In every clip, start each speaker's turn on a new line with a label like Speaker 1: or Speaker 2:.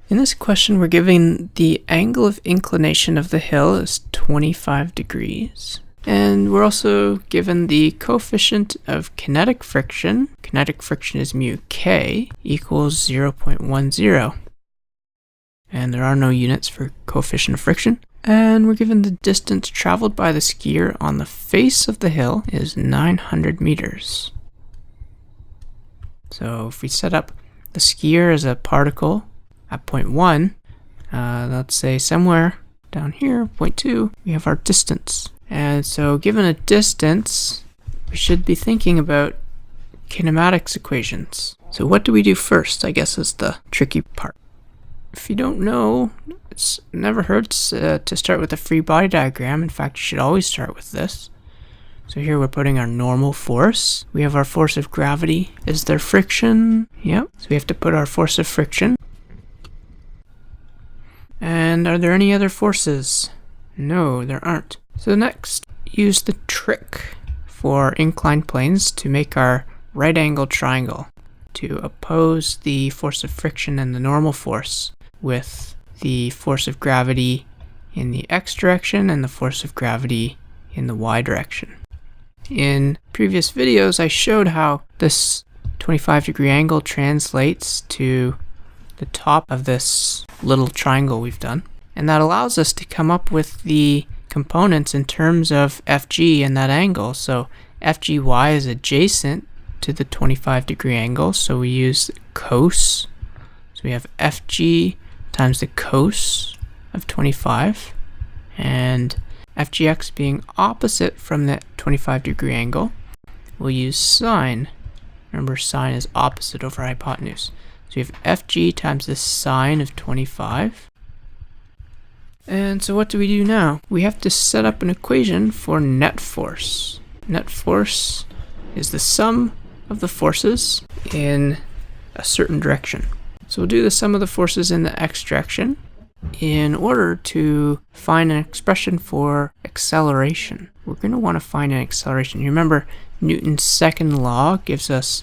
Speaker 1: In this question, we're given the angle of inclination of the hill is 25 degrees. And we're also given the coefficient of kinetic friction. Kinetic friction is mu k equals 0.10. And there are no units for coefficient of friction. And we're given the distance traveled by the skier on the face of the hill is 900 meters. So if we set up the skier as a particle at point 1, let's say somewhere down here, point 2, we have our distance. And so given a distance, we should be thinking about kinematics equations. So what do we do first, I guess, is the tricky part. If you don't know, it's never hurts to start with a free body diagram. In fact, you should always start with this. So here we're putting our normal force. We have our force of gravity. Is there friction? Yep. So we have to put our force of friction. And are there any other forces? No, there aren't. So next, use the trick for inclined planes to make our right angled triangle to oppose the force of friction and the normal force with the force of gravity in the x direction and the force of gravity in the y direction. In previous videos, I showed how this 25-degree angle translates to the top of this little triangle we've done. And that allows us to come up with the components in terms of FG and that angle. So FGY is adjacent to the 25-degree angle, so we use cos. So we have FG times the cos of 25, and FGX being opposite from the 25-degree angle, we'll use sine. Remember, sine is opposite over hypotenuse. So we have FG times the sine of 25. And so what do we do now? We have to set up an equation for net force. Net force is the sum of the forces in a certain direction. So we'll do the sum of the forces in the x direction in order to find an expression for acceleration. We're going to want to find an acceleration. You remember Newton's second law gives us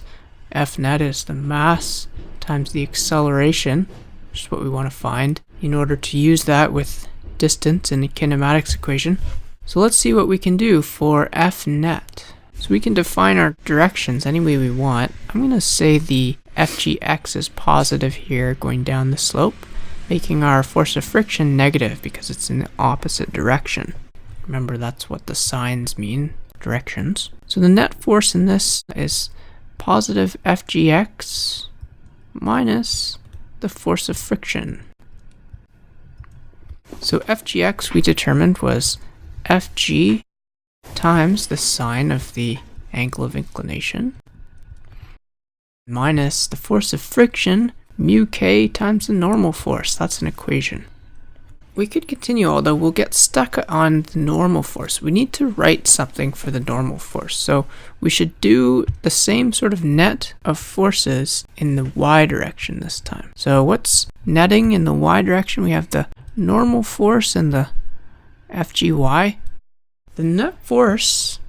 Speaker 1: F net is the mass times the acceleration, which is what we want to find in order to use that with distance in the kinematics equation. So let's see what we can do for F net. So we can define our directions any way we want. I'm going to say the FGX is positive here going down the slope, making our force of friction negative because it's in the opposite direction. Remember, that's what the signs mean, directions. So the net force in this is positive FGX minus the force of friction. So FGX we determined was FG times the sine of the angle of inclination minus the force of friction, mu k times the normal force. That's an equation. We could continue, although we'll get stuck on the normal force. We need to write something for the normal force. So we should do the same sort of net of forces in the y direction this time. So what's netting in the y direction? We have the normal force and the FGY. The net force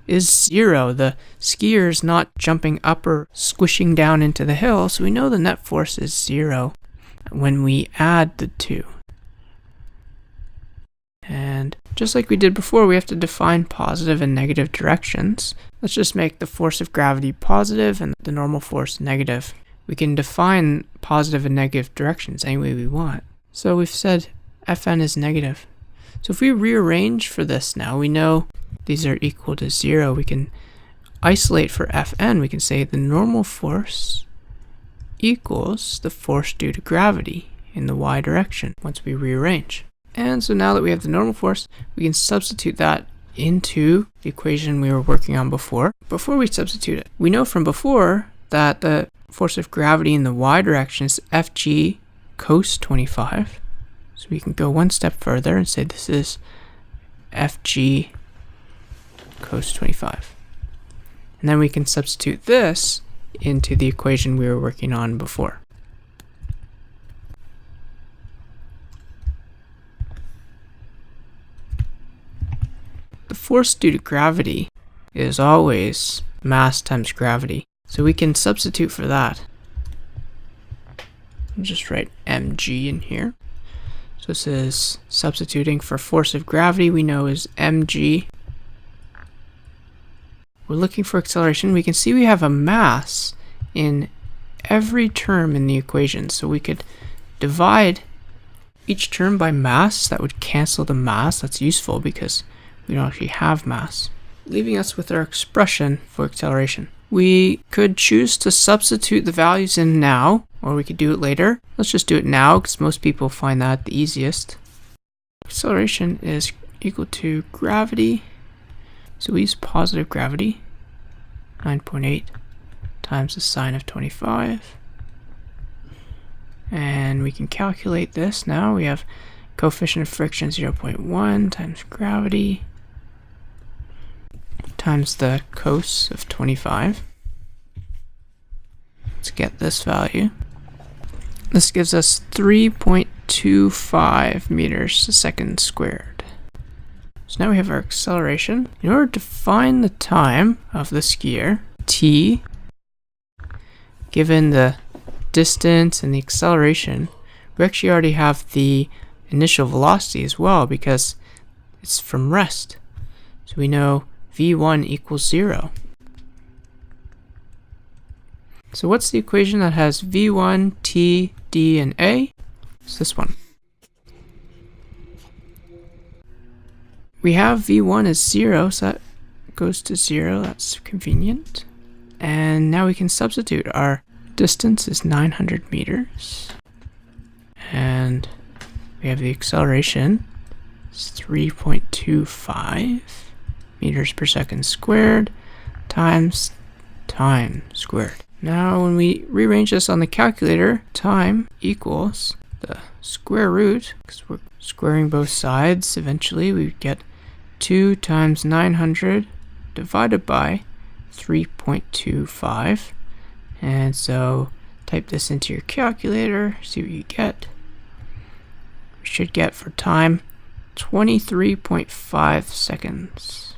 Speaker 1: is 0. The skier is not jumping up or squishing down into the hill, so we know the net force is 0 when we add the two. And just like we did before, we have to define positive and negative directions. Let's just make the force of gravity positive and the normal force negative. We can define positive and negative directions any way we want. So we've said Fn is negative. So if we rearrange for this now, we know these are equal to 0. We can isolate for Fn. We can say the normal force equals the force due to gravity in the y direction once we rearrange. And so now that we have the normal force, we can substitute that into the equation we were working on before. Before we substitute it, we know from before that the force of gravity in the y direction is Fg cos 25. So we can go one step further and say this is Fg cos 25. And then we can substitute this into the equation we were working on before. The force due to gravity is always mass times gravity. So we can substitute for that. I'll just write mg in here. So this is substituting for force of gravity, we know is mg. We're looking for acceleration. We can see we have a mass in every term in the equation. So we could divide each term by mass. That would cancel the mass. That's useful because we don't actually have mass, leaving us with our expression for acceleration. We could choose to substitute the values in now, or we could do it later. Let's just do it now because most people find that the easiest. Acceleration is equal to gravity. So we use positive gravity, 9.8 times the sine of 25. And we can calculate this now. We have coefficient of friction 0.1 times gravity times the cos of 25. Let's get this value. This gives us 3.25 meters a second squared. So now we have our acceleration. In order to find the time of the skier, t, given the distance and the acceleration, we actually already have the initial velocity as well because it's from rest. So we know v1 equals 0. So what's the equation that has v1, t, d, and a? It's this one. We have v1 as 0, so that goes to 0. That's convenient. And now we can substitute. Our distance is 900 meters. And we have the acceleration. It's 3.25 meters per second squared times time squared. Now when we rearrange this on the calculator, time equals the square root, because we're squaring both sides, eventually we get 2 times 900 divided by 3.25. And so type this into your calculator, see what you get. We should get for time 23.5 seconds.